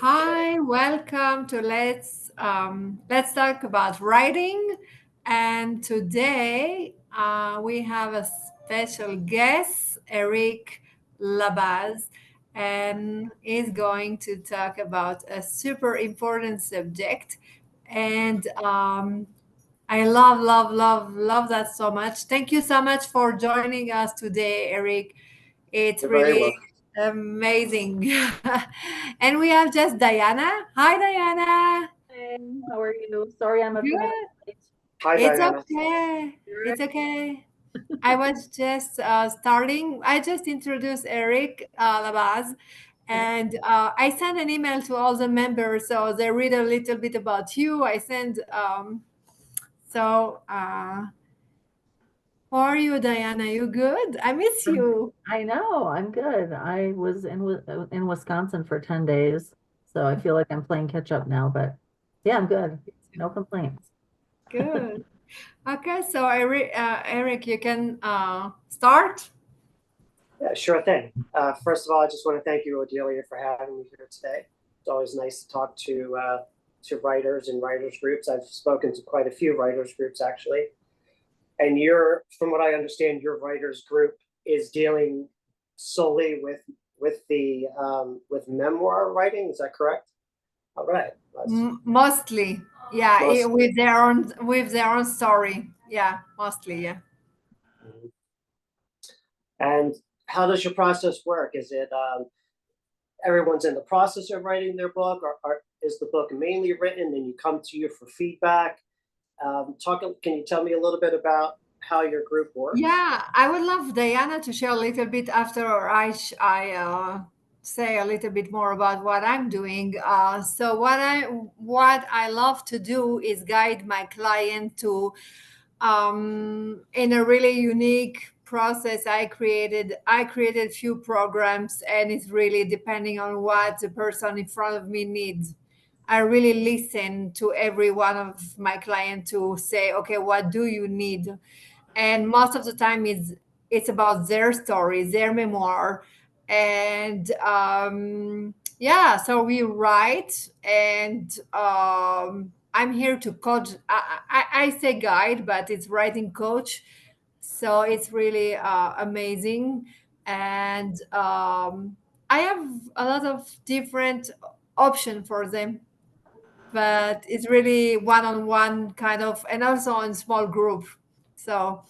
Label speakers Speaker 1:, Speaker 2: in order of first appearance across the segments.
Speaker 1: Hi, welcome to Let's talk about writing. And today we have a special guest, Eric Labaz, and he's going to talk about a super important subject. And I love that so much. Thank you so much for joining us today, Eric. It's
Speaker 2: You're very
Speaker 1: really
Speaker 2: welcome.
Speaker 1: amazing. And we have just Diana. Hi, Diana.
Speaker 3: Hey, how are you? Sorry, I'm a few minutes
Speaker 1: Good.
Speaker 3: late.
Speaker 2: Hi,
Speaker 1: It's
Speaker 2: Diana.
Speaker 1: okay.
Speaker 3: You're
Speaker 1: It's okay. I was just starting. I just introduced Eric Labaz,
Speaker 3: okay.
Speaker 1: and I sent an email to all the members so they read a little bit about you. I sent so. How are you, Diana? You good? I miss you.
Speaker 3: I know, I'm good. I was in Wisconsin for 10 days, so I feel like I'm playing catch up now, but yeah, I'm good. No complaints.
Speaker 1: Good. Okay, so Eric, you can start.
Speaker 2: Yeah, sure thing. First of all, I just want to thank you, Odelia, for having me here today. It's always nice to talk to writers and writers groups. I've spoken to quite a few writers groups actually, and from what I understand, your writers group is dealing solely with memoir writing. Is that correct? All right.
Speaker 1: Mostly, yeah,
Speaker 2: Mostly.
Speaker 1: with their own story. Yeah, mostly, yeah.
Speaker 2: Mhm. And how does your process work? Is it everyone's in the process of writing their book, or is the book mainly written and you come to you for feedback? Can you tell me a little bit about how your group works?
Speaker 1: Yeah, I would love Diana to share a little bit after I say a little bit more about what I'm doing. So what I love to do is guide my client to in a really unique process. I created few programs, and it's really depending on what the person in front of me needs. I really listen to every one of my clients to say, okay, what do you need? And most of the time it's about their story, their memoir. And yeah, so we write, and I'm here to coach. I say guide, but it's writing coach. So it's really amazing. And I have a lot of different options for them, but it's really one-on-one kind of, and also in small group. So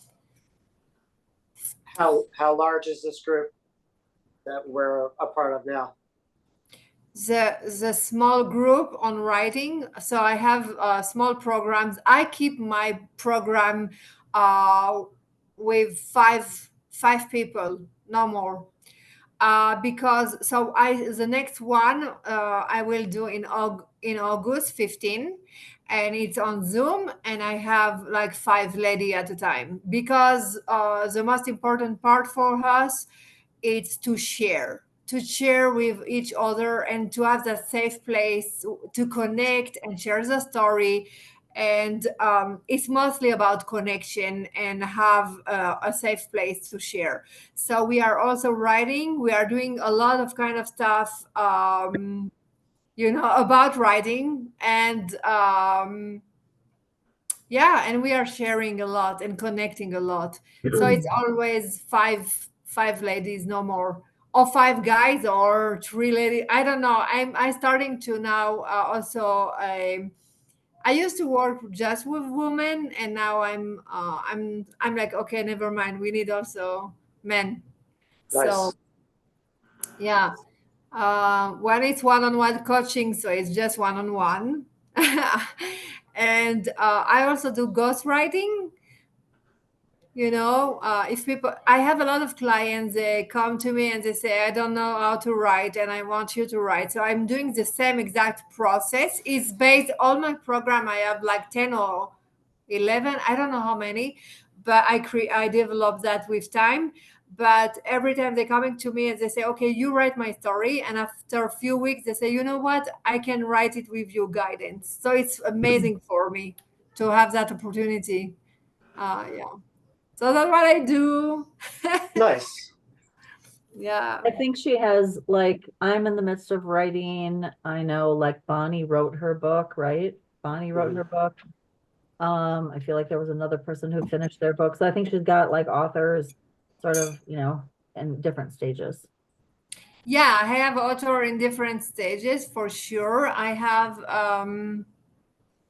Speaker 2: How large is this group that we're a part of now?
Speaker 1: the small group on writing, so I have small programs. I keep my program uh, with five people, no more, because so I the next one I will do in August 15, and it's on Zoom, and I have like five lady at a time, because the most important part for us is to share with each other, and to have that safe place to connect and share the story. And it's mostly about connection and have a safe place to share. So we are also writing. We are doing a lot of kind of stuff, about writing. And yeah, and we are sharing a lot and connecting a lot. So it's always five ladies, no more, or five guys, or three ladies. I don't know. I starting to now also. I used to work just with women, and now I'm like, okay, never mind. We need also men. So
Speaker 2: Nice.
Speaker 1: yeah, when it's one-on-one coaching, so it's just one-on-one. And I also do ghostwriting. If people, I have a lot of clients, they come to me and they say, I don't know how to write, and I want you to write. So I'm doing the same exact process. It's based on my program. I have like 10 or 11, I don't know how many, but I developed that with time. But every time they're coming to me and they say, okay, you write my story, and after a few weeks they say, you know what, I can write it with your guidance. So it's amazing for me to have that opportunity. Yeah, so that's what I do.
Speaker 2: Nice.
Speaker 1: Yeah.
Speaker 3: I think she has, like, I'm in the midst of writing. I know, like, Bonnie wrote her book, right? Bonnie wrote her book. I feel like there was another person who finished their book. So I think she's got like authors sort of, in different stages.
Speaker 1: Yeah, I have author in different stages for sure. I have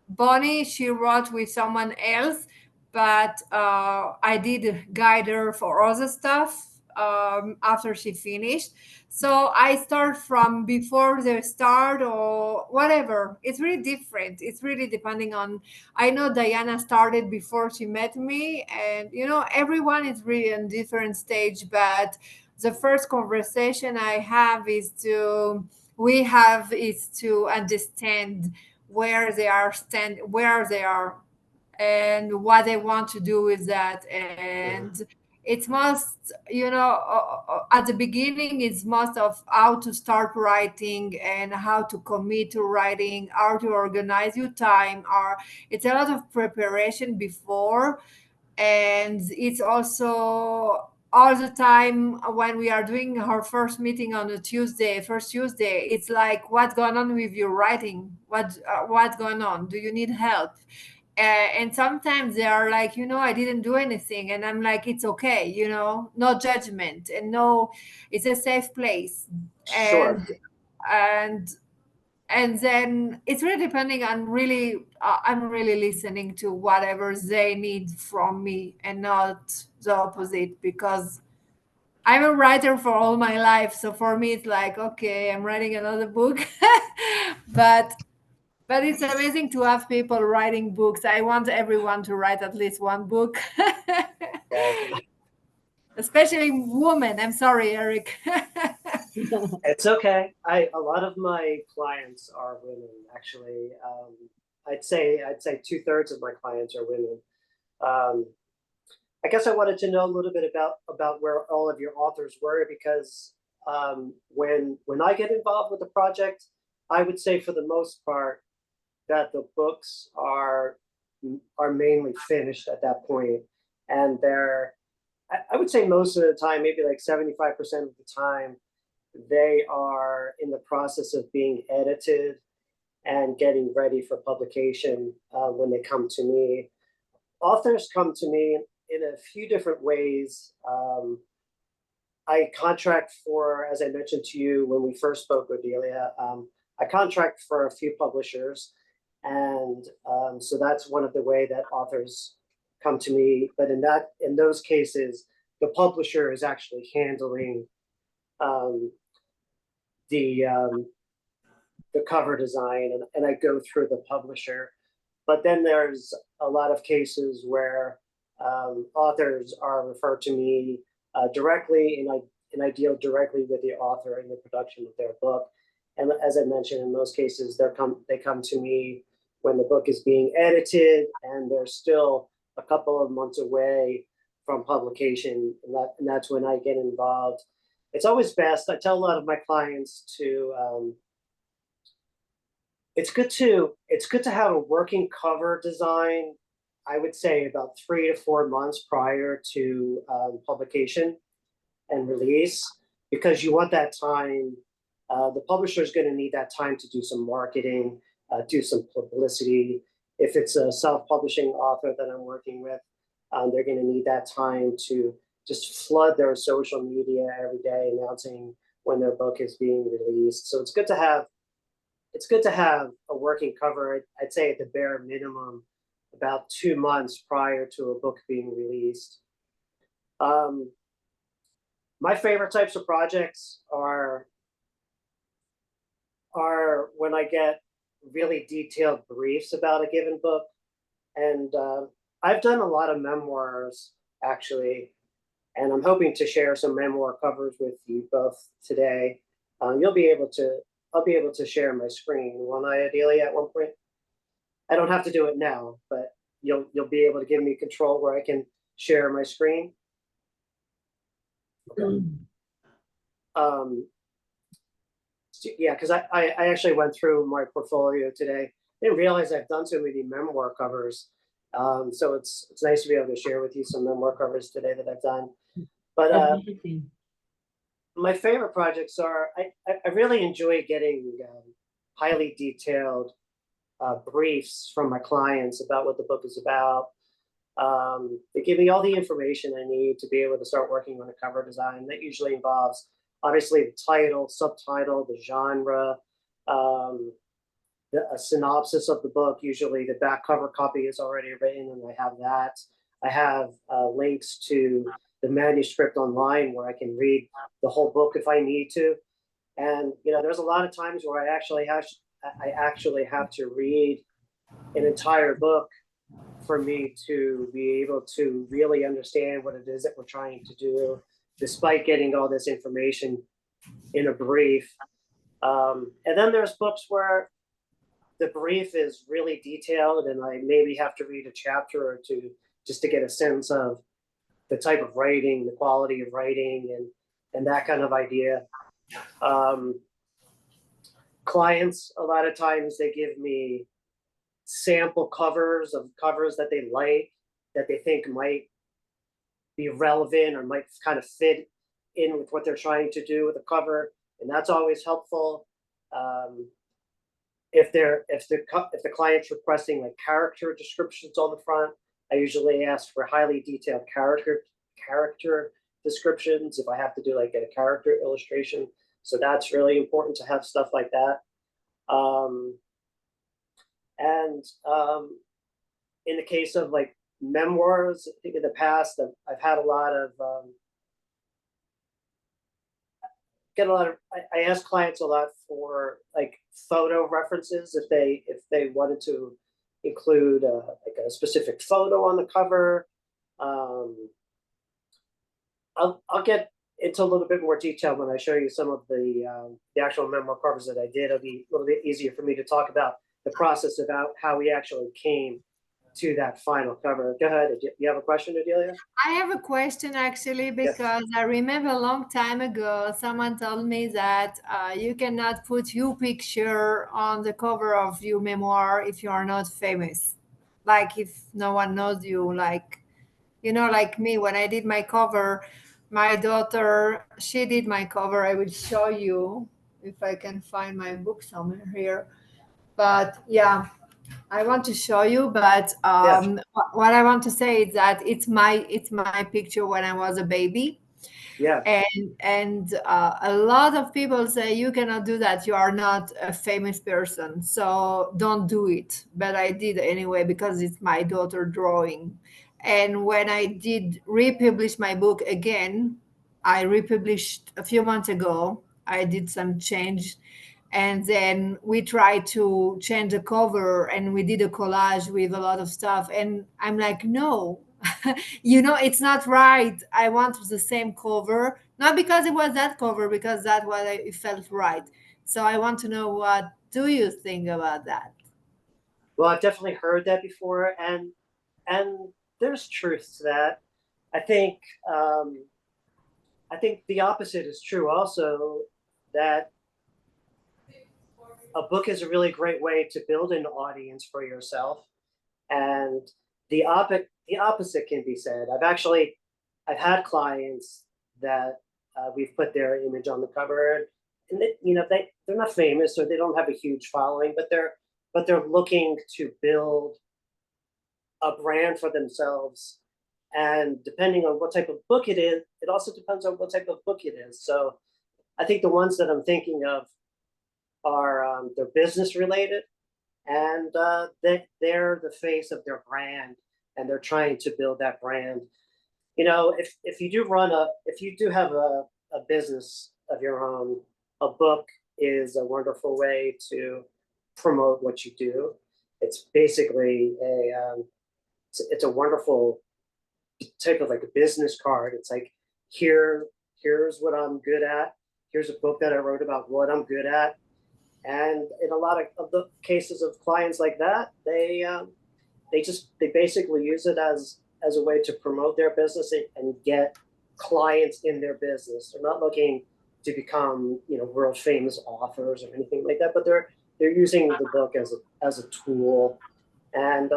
Speaker 1: Bonnie, she wrote with someone else, but I did guide her for other stuff after she finished. So I start from before the start or whatever. It's really different. It's really depending on. I know Diana started before she met me, and everyone is really in different stage. But the first conversation I have is to understand where they are and what they want to do with that. And it's most at the beginning it's most of how to start writing and how to commit to writing, how to organize your time, or it's a lot of preparation before. And it's also all the time when we are doing our first meeting on a first Tuesday, it's like, what's going on with your writing? What's going on? Do you need help? And sometimes they are like, I didn't do anything, and I'm like, it's okay, no judgment, and no, it's a safe place.
Speaker 2: Sure.
Speaker 1: And and then it's really depending on really I'm really listening to whatever they need from me and not the opposite, because I'm a writer for all my life, so for me it's like, okay, I'm writing another book. but but it's amazing to have people writing books. I want everyone to write at least one book.
Speaker 2: Yeah.
Speaker 1: Especially women. I'm sorry, Eric.
Speaker 2: It's okay. A lot of my clients are women, actually. I'd say 2/3 of my clients are women. Um, I guess I wanted to know a little bit about where all of your authors were, because when I get involved with the project, I would say for the most part that the books are mainly finished at that point, and I would say most of the time, maybe like 75% of the time, they are in the process of being edited and getting ready for publication when they come to me. Authors come to me in a few different ways. I contract for, as I mentioned to you when we first spoke, Odelia, I contract for a few publishers. And so that's one of the way that authors come to me. But in those cases, the publisher is actually handling um, the um, the cover design, and I go through the publisher. But then there's a lot of cases where authors are referred to me directly, and I deal directly with the author in the production of their book. And as I mentioned, in most cases, they come to me when the book is being edited and they're still a couple of months away from publication, and that's when I get involved. It's always best. I tell a lot of my clients to it's good to have a working cover design. I would say about 3 to 4 months prior to publication and release, because you want that time. The publisher is going to need that time to do some marketing, do some publicity. If it's a self-publishing author that I'm working with, they're going to need that time to just flood their social media every day announcing when their book is being released. So it's good to have a working cover. I'd say at the bare minimum, about 2 months prior to a book being released. Um, my favorite types of projects are when I get really detailed briefs about a given book, and I've done a lot of memoirs actually, and I'm hoping to share some memoir covers with you both today. You'll be able to I'll be able to share my screen, won't I, Adelia, at one point? I don't have to do it now, but you'll be able to give me control where I can share my screen. Okay. Um, yeah, because I actually went through my portfolio today. Didn't realize I've done so many memoir covers. So it's nice to be able to share with you some memoir covers today that I've done. But
Speaker 3: That's interesting.
Speaker 2: My favorite projects are I really enjoy getting highly detailed briefs from my clients about what the book is about. They give me all the information I need to be able to start working on a cover design. That usually involves obviously the title, subtitle, the genre, um, a synopsis of the book. Usually the back cover copy is already written, and I have that. I have links to the manuscript online where I can read the whole book if I need to. And there's a lot of times where I actually have to read an entire book for me to be able to really understand what it is that we're trying to do, despite getting all this information in a brief. And then there's books where the brief is really detailed, and I maybe have to read a chapter or two just to get a sense of the type of writing, the quality of writing, and that kind of idea. Um, Clients, a lot of times they give me sample covers of covers that they like, that they think might be relevant or might kind of fit in with what they're trying to do with the cover, and that's always helpful. Um, if the client's requesting like character descriptions on the front, I usually ask for highly detailed character descriptions if I have to do like a character illustration. So that's really important to have stuff like that. And in the case of like memoirs, I think in the past I've had a lot of I ask clients a lot for like photo references if they wanted to include like a specific photo on the cover. Um, I'll get into a little bit more detail when I show you some of the actual memoir covers that I did. It'll be a little bit easier for me to talk about the process about how we actually came to that final cover. Go ahead. You have a question, Adelia?
Speaker 1: I have a question actually
Speaker 2: Yes.
Speaker 1: because I remember a long time ago someone told me that you cannot put your picture on the cover of your memoir if you are not famous. Like if no one knows you, like me when I did my cover, my daughter, she did my cover. I will show you if I can find my book somewhere here. But yeah, I want to show you, but
Speaker 2: Yeah.
Speaker 1: what I want to say is that it's my picture when I was a baby,
Speaker 2: Yeah.
Speaker 1: and a lot of people say you cannot do that. You are not a famous person, so don't do it. But I did anyway because it's my daughter drawing. And when I did republish my book again, I republished a few months ago. I did some change, and then we tried to change the cover and we did a collage with a lot of stuff, and I'm like, no, it's not right. I want the same cover, not because it was that cover, because that what it felt right. So I want to know, what do you think about that?
Speaker 2: Well, I've definitely heard that before, and there's truth to that. I think um, I think the opposite is true also, that a book is a really great way to build an audience for yourself. And the opposite can be said. I've had clients that we've put their image on the cover, and they're not famous or they don't have a huge following, but they're looking to build a brand for themselves. And depending on what type of book it is, it also depends on what type of book it is. So I think the ones that I'm thinking of are they're business related, and they're the face of their brand, and they're trying to build that brand. If you do have a business of your own, a book is a wonderful way to promote what you do. It's basically it's a wonderful type of like a business card. It's like, here's what I'm good at. Here's a book that I wrote about what I'm good at. And in a lot of the cases of clients like that, they basically use it as a way to promote their business and get clients in their business. They're not looking to become world famous authors or anything like that, but they're using the book as a tool. And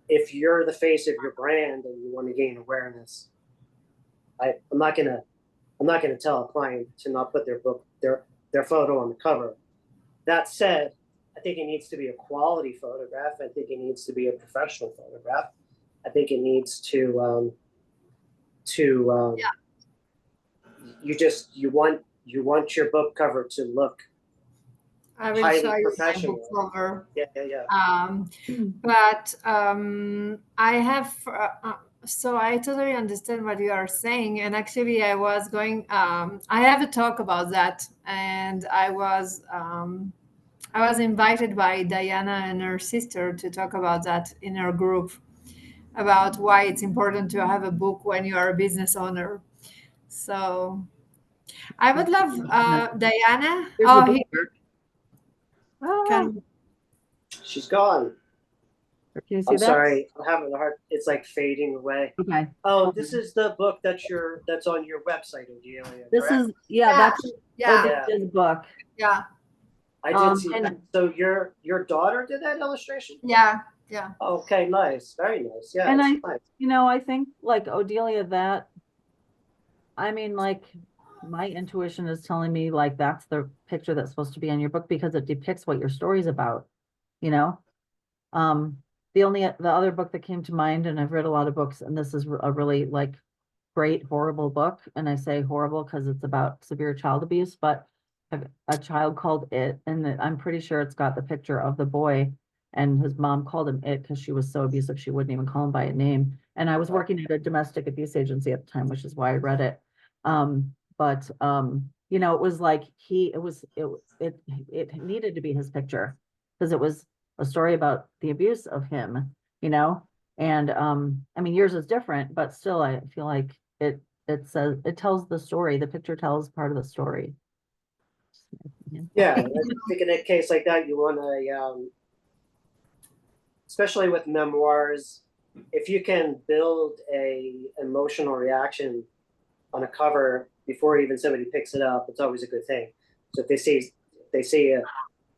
Speaker 2: if you're the face of your brand and you want to gain awareness, I'm not gonna I'm not going to tell a client to not put their photo on the cover. That said, I think it needs to be a quality photograph. I think it needs to be a professional photograph. I think it needs to
Speaker 1: Yeah.
Speaker 2: you want your book cover to look
Speaker 1: I will
Speaker 2: highly
Speaker 1: show you my book
Speaker 2: professional.
Speaker 1: cover.
Speaker 2: Yeah.
Speaker 1: But I have, so I totally understand what you are saying. And actually, I was going, I have a talk about that. And I was invited by Diana and her sister to talk about that in her group about why it's important to have a book when you are a business owner. So I would love Diana.
Speaker 3: Here's
Speaker 1: Oh,
Speaker 3: the
Speaker 1: he
Speaker 3: book. Ah,
Speaker 1: can.
Speaker 2: She's gone.
Speaker 3: can you see
Speaker 2: I'm
Speaker 3: that?
Speaker 2: sorry. I'm having a hard. It's like fading away.
Speaker 3: Okay.
Speaker 2: Oh, this is the book that's on your website, Odelia.
Speaker 3: This
Speaker 2: correct?
Speaker 3: is, yeah, that's
Speaker 1: Yeah,
Speaker 3: Odelia's book.
Speaker 1: yeah,
Speaker 2: I did see
Speaker 3: and-
Speaker 2: that. So your daughter did that illustration?
Speaker 1: yeah.
Speaker 2: Okay, nice. Very nice. Yeah,
Speaker 3: And
Speaker 2: it's nice.
Speaker 3: I think like Odelia, I mean, like my intuition is telling me like that's the picture that's supposed to be on your book because it depicts what your story's about, you know? The other book that came to mind, and I've read a lot of books, and this is a really like great, horrible book. And I say horrible because it's about severe child abuse, but a child called It, and I'm pretty sure it's got the picture of the boy, and his mom called him It because she was so abusive she wouldn't even call him by a name. And I was working at a domestic abuse agency at the time, which is why I read it. But it was like it needed to be his picture because it was a story about the abuse of him, and I mean yours is different, but still I feel like it says it tells the story. The picture tells part of the story.
Speaker 2: Yeah, I think in a case like that, you want to, especially with memoirs, if you can build a emotional reaction on a cover before even somebody picks it up, it's always a good thing. So if they see a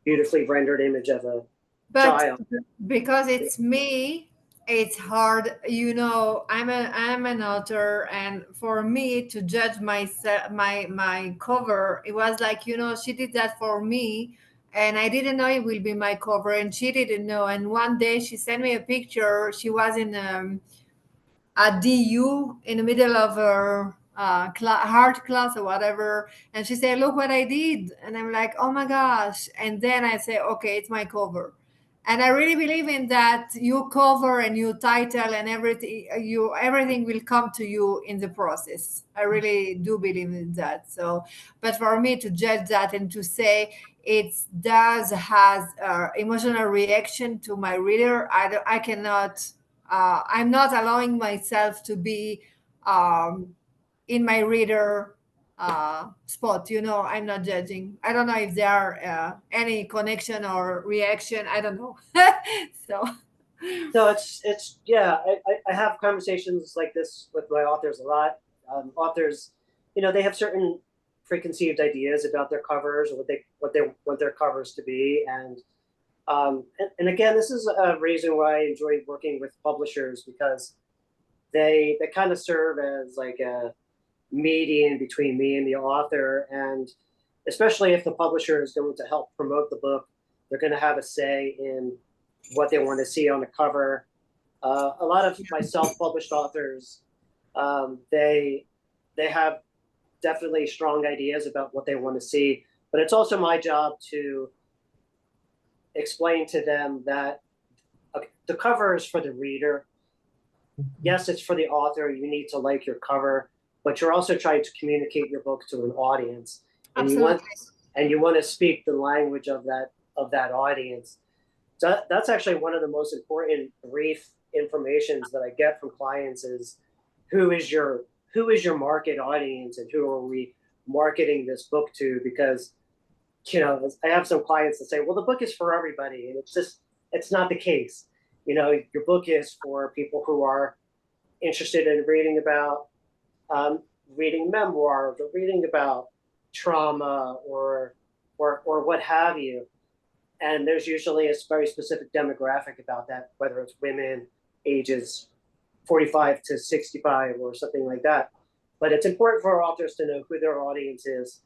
Speaker 2: beautifully rendered image of a
Speaker 1: But
Speaker 2: child,
Speaker 1: because it's me, it's hard. I'm an author, and for me to judge myself, my cover, it was like, she did that for me, and I didn't know it will be my cover, and she didn't know. And one day she sent me a picture. She was in a DU in the middle of her art class or whatever. And she said, "Look what I did." And I'm like, "Oh my gosh." And then I say, "Okay, it's my cover." And I really believe in that. You cover and you title and everything will come to you in the process. I really do believe in that. So, but for me to judge that and to say it has emotional reaction to my reader, I cannot. I'm not allowing myself to be in my reader spot. I'm not judging. I don't know if there are any connection or reaction. I don't know. So,
Speaker 2: no, it's yeah. I have conversations like this with my authors a lot. Authors, they have certain preconceived ideas about their covers or what they want their covers to be, and again, this is a reason why I enjoy working with publishers because they kind of serve as like a median between me and the author, and especially if the publisher is going to help promote the book, they're going to have a say in what they want to see on the cover. A lot of my self-published authors, they have definitely strong ideas about what they want to see, but it's also my job to explain to them that the cover is for the reader. Yes, it's for the author. You need to like your cover, but you're also trying to communicate your book to an audience, and
Speaker 1: absolutely.
Speaker 2: you want to speak the language of that audience. So that's actually one of the most important brief informations that I get from clients is who is your market audience and who are we marketing this book to? Because I have some clients that say, well, the book is for everybody, and it's not the case. Your book is for people who are interested in reading memoirs or reading about trauma or what have you. And there's usually a very specific demographic about that, whether it's women ages 45 to 65 or something like that. but it's important for authors to know who their audience is,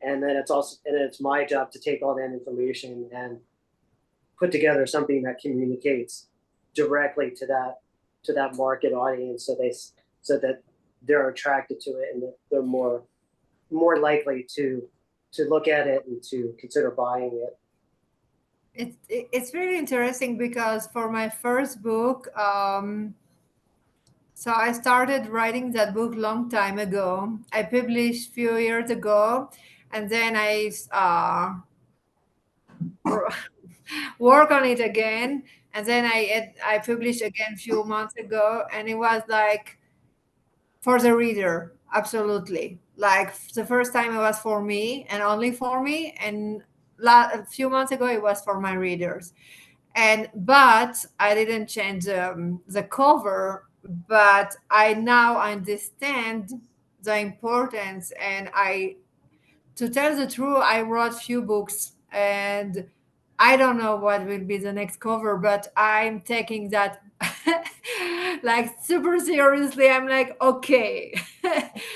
Speaker 2: and then it's my job to take all that information and put together something that communicates directly to that market audience, so that they're attracted to it and that they're more likely to look at it and to consider buying it.
Speaker 1: It's really interesting because for my first book, so I started writing that book long time ago. I published few years ago, and then I work on it again, and then I published again few months ago, and it was like for the reader, absolutely. Like the first time it was for me and only for me, and a few months ago it was for my readers. And but I didn't change the cover, but I now understand the importance. And to tell the truth, I wrote few books, and I don't know what will be the next cover, but I'm taking that like super seriously. I'm like, okay.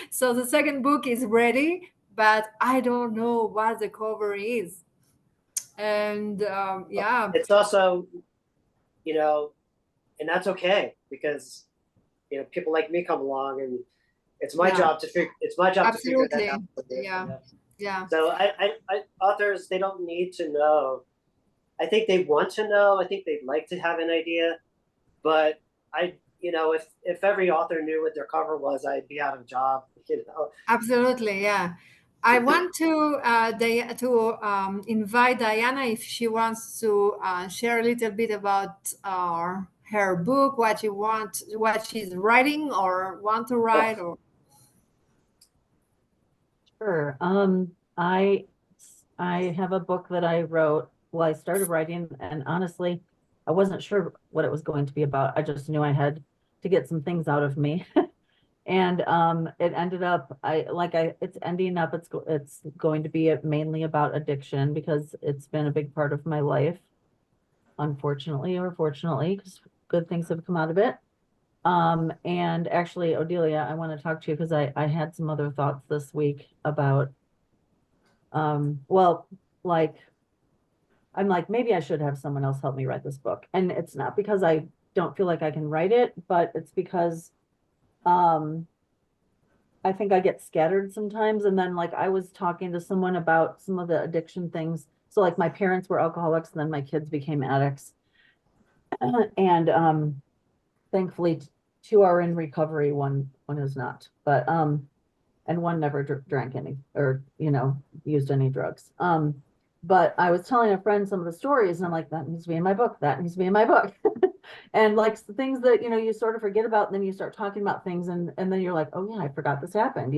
Speaker 1: So the second book is ready, but I don't know what the cover is. And yeah,
Speaker 2: It's also, and that's okay, because people like me come along, and it's my
Speaker 1: Yeah.
Speaker 2: job to figure
Speaker 1: Absolutely.
Speaker 2: that out.
Speaker 1: Yeah. Yeah.
Speaker 2: So authors, they don't need to know. I think they want to know. I think they'd like to have an idea, but if every author knew what their cover was, I'd be out of a job.
Speaker 1: Absolutely, yeah. I want to invite Diana if she wants to share a little bit about her book, what she's writing or want to write, or
Speaker 3: Sure. I have a book that I wrote. Well, I started writing, and honestly, I wasn't sure what it was going to be about. I just knew I had to get some things out of me. And it ended up it's ending up it's going to be mainly about addiction, because it's been a big part of my life, unfortunately or fortunately, because good things have come out of it. And actually, Odelia, I want to talk to you because I had some other thoughts this week about well, like I'm like, maybe I should have someone else help me write this book. And it's not because I don't feel like I can write it, but it's because I think I get scattered sometimes. And then like I was talking to someone about some of the addiction things. So like my parents were alcoholics, and then my kids became addicts. And thankfully two are in recovery, one is not. But and one never drank any or used any drugs. But I was telling a friend some of the stories, and I'm like, that needs to be in my book. That needs to be in my book. And like the things that you sort of forget about, and then you start talking about things, and then you're like, oh yeah, I forgot this happened.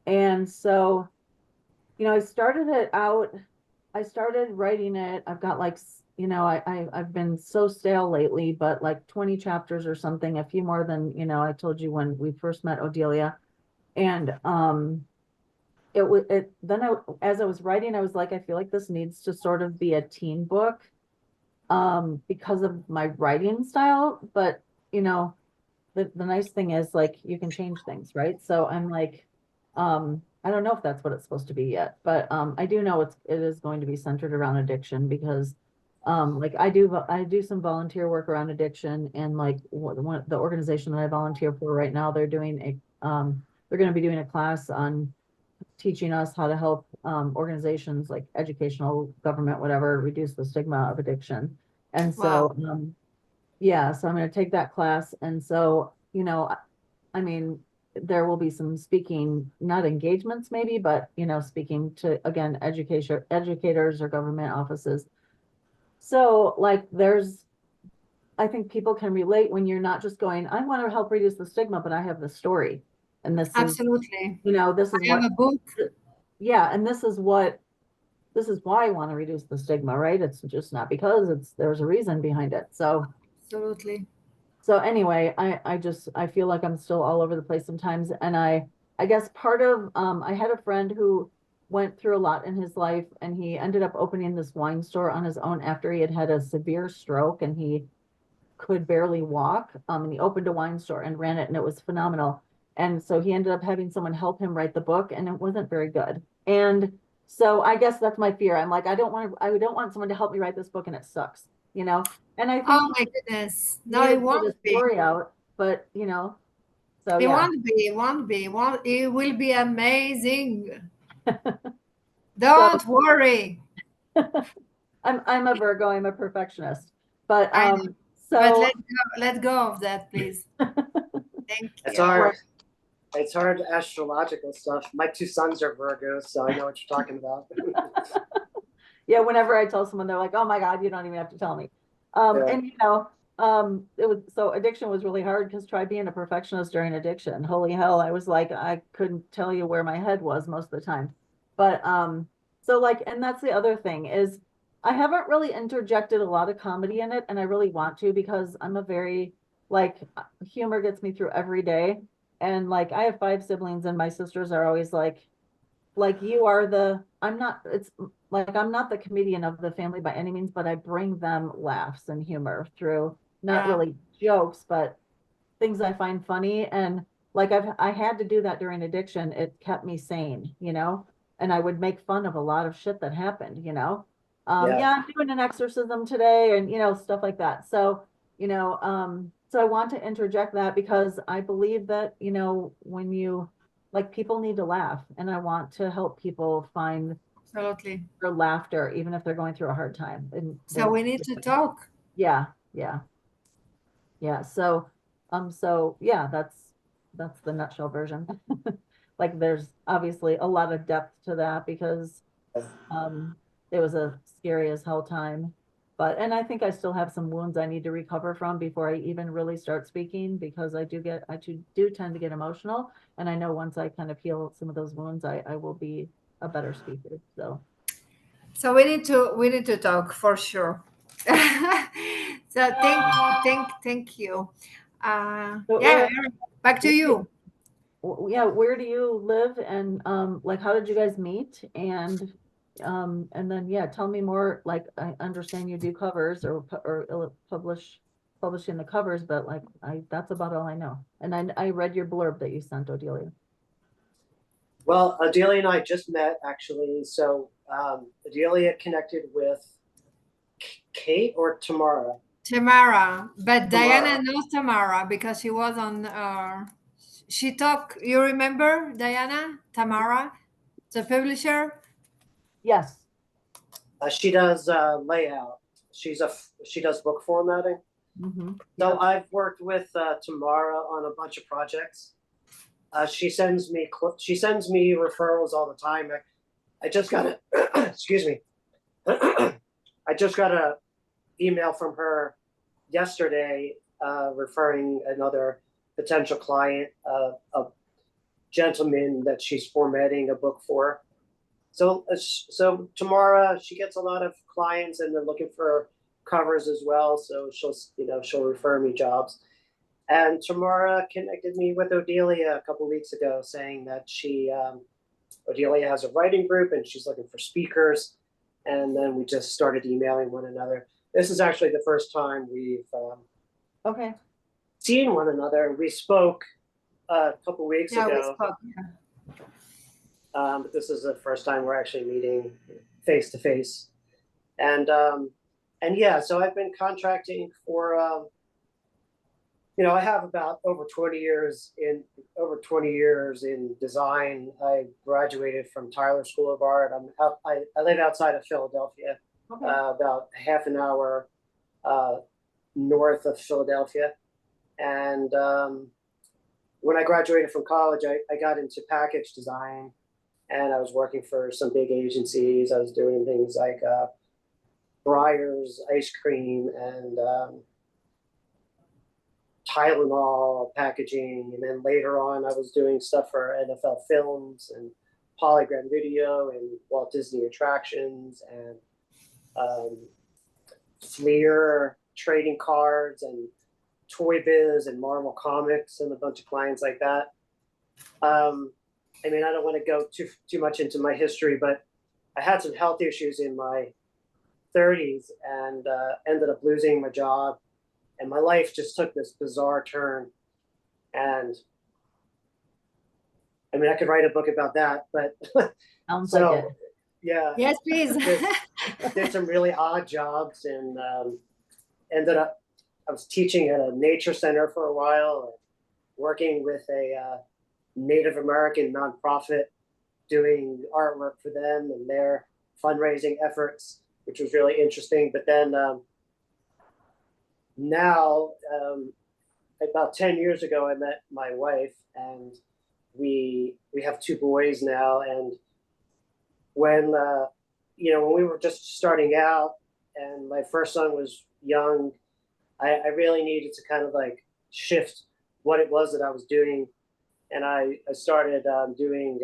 Speaker 3: And so I started it out. I started writing it. I've got like I've been so stale lately, but like 20 chapters or something, a few more than I told you when we first met, Odelia. And as I was writing, I was like, I feel like this needs to sort of be a teen book because of my writing style. But the nice thing is, like, you can change things, right? So I'm like, I don't know if that's what it's supposed to be yet, but I do know it is going to be centered around addiction, because like I do some volunteer work around addiction, and like the organization that I volunteer for right now, they're going to be doing a class on teaching us how to help organizations like educational, government, whatever, reduce the stigma of addiction. And so
Speaker 1: wow.
Speaker 3: yeah, so I'm going to take that class. And so I mean, there will be some speaking, not engagements maybe, but speaking to, again, educators or government offices. So like I think people can relate when you're not just going, I want to help reduce the stigma, but I have the story. And this is,
Speaker 1: Absolutely.
Speaker 3: this is
Speaker 1: I have
Speaker 3: what,
Speaker 1: a book.
Speaker 3: yeah, and this is why I want to reduce the stigma, right? It's just not because there's a reason behind it.
Speaker 1: Absolutely.
Speaker 3: So anyway, I feel like I'm still all over the place sometimes. And I guess part of, I had a friend who went through a lot in his life, and he ended up opening this wine store on his own after he had had a severe stroke, and he could barely walk. And he opened a wine store and ran it, and it was phenomenal. And so he ended up having someone help him write the book, and it wasn't very good. And so I guess that's my fear. I'm like, I don't want someone to help me write this book and it sucks, you know? And I think
Speaker 1: Oh my goodness. No,
Speaker 3: needed
Speaker 1: it
Speaker 3: to get a
Speaker 1: won't be.
Speaker 3: story out, but so
Speaker 1: It
Speaker 3: yeah.
Speaker 1: won't be. It won't be. It will be amazing.
Speaker 3: So
Speaker 1: Don't worry.
Speaker 3: I'm a Virgo, I'm a perfectionist. But
Speaker 1: I know. But
Speaker 3: so
Speaker 1: let go of that, please. Thank
Speaker 2: It's
Speaker 1: you.
Speaker 2: hard. It's hard astrological stuff. My two sons are Virgos, so I know what you're talking about.
Speaker 3: yeah, whenever I tell someone, they're like, oh my God, you don't even have to tell me.
Speaker 2: Yeah.
Speaker 3: And it was so addiction was really hard because try being a perfectionist during addiction. Holy hell, I was like, I couldn't tell you where my head was most of the time. But so like, and that's the other thing is I haven't really interjected a lot of comedy in it, and I really want to because I'm a very like humor gets me through every day. And like I have 5 siblings, and my sisters are always like you are I'm not, it's like I'm not the comedian of the family by any means, but I bring them laughs and humor through not
Speaker 1: Yeah.
Speaker 3: really jokes, but things I find funny. And like I had to do that during addiction. It kept me sane, and I would make fun of a lot of shit that happened,
Speaker 2: Yeah.
Speaker 3: yeah, I'm doing an exorcism today and, stuff like that. So, so I want to interject that because I believe that, when you like people need to laugh, and I want to help people find
Speaker 1: Absolutely.
Speaker 3: their laughter, even if they're going through a hard time. And
Speaker 1: So we need to talk.
Speaker 3: yeah, yeah, yeah. So yeah, that's the nutshell version. Like there's obviously a lot of depth to that because it was a scary as hell time. And I think I still have some wounds I need to recover from before I even really start speaking because I do tend to get emotional. And I know once I kind of heal some of those wounds, I will be a better speaker.
Speaker 1: So we need to talk for sure. So thank you.
Speaker 3: So
Speaker 1: Yeah,
Speaker 3: Eric,
Speaker 1: Eric, back to you.
Speaker 3: yeah, where do you live, and like how did you guys meet? And then yeah, tell me more. Like I understand you do covers or publishing the covers, but like that's about all I know. And I read your blurb that you sent, Odelia.
Speaker 2: Well, Adelia and I just met actually. So Adelia connected with Kate or Tamara.
Speaker 1: Tamara, but Diana
Speaker 2: Tamara.
Speaker 1: knows Tamara because she was on. She talked. You remember Diana? Tamara, the publisher.
Speaker 3: Yes.
Speaker 2: She does layout. She does book formatting.
Speaker 3: Mm-hmm.
Speaker 2: So
Speaker 3: Yeah.
Speaker 2: I've worked with Tamara on a bunch of projects. She sends me referrals all the time. I just got a excuse me. I just got a email from her yesterday referring another potential client, a gentleman that she's formatting a book for. So Tamara, she gets a lot of clients, and they're looking for covers as well. So she'll refer me jobs. And Tamara connected me with Odelia a couple weeks ago, saying that Odelia has a writing group and she's looking for speakers. And then we just started emailing one another. This is actually the first time we've
Speaker 3: Okay.
Speaker 2: seen one another. We spoke a couple weeks
Speaker 1: Yeah, we
Speaker 2: ago.
Speaker 1: spoke.
Speaker 2: But this is the first time we're actually meeting face to face. And yeah, so I've been contracting for I have about over 20 years in design. I graduated from Tyler School of Art. I live outside of Philadelphia,
Speaker 3: Okay.
Speaker 2: about half an hour north of Philadelphia. And when I graduated from college, I got into package design, and I was working for some big agencies. I was doing things like Breyers ice cream and Tylenol packaging, and then later on I was doing stuff for NFL Films and Polygram Video and Walt Disney Attractions and Fleer trading cards and Toy Biz and Marvel Comics and a bunch of clients like that. I mean, I don't want to go too much into my history, but I had some health issues in my 30s and ended up losing my job. And my life just took this bizarre turn. And I mean, I could write a book about that, but
Speaker 3: Sounds like it.
Speaker 2: so yeah,
Speaker 1: Yes, please.
Speaker 2: did some really odd jobs and ended up, I was teaching at a nature center for a while, and working with a Native American nonprofit, doing artwork for them and their fundraising efforts, which was really interesting. But then now, about 10 years ago, I met my wife, and we have two boys now. And when when we were just starting out, and my first son was young, I really needed to kind of like shift what it was that I was doing, and I started doing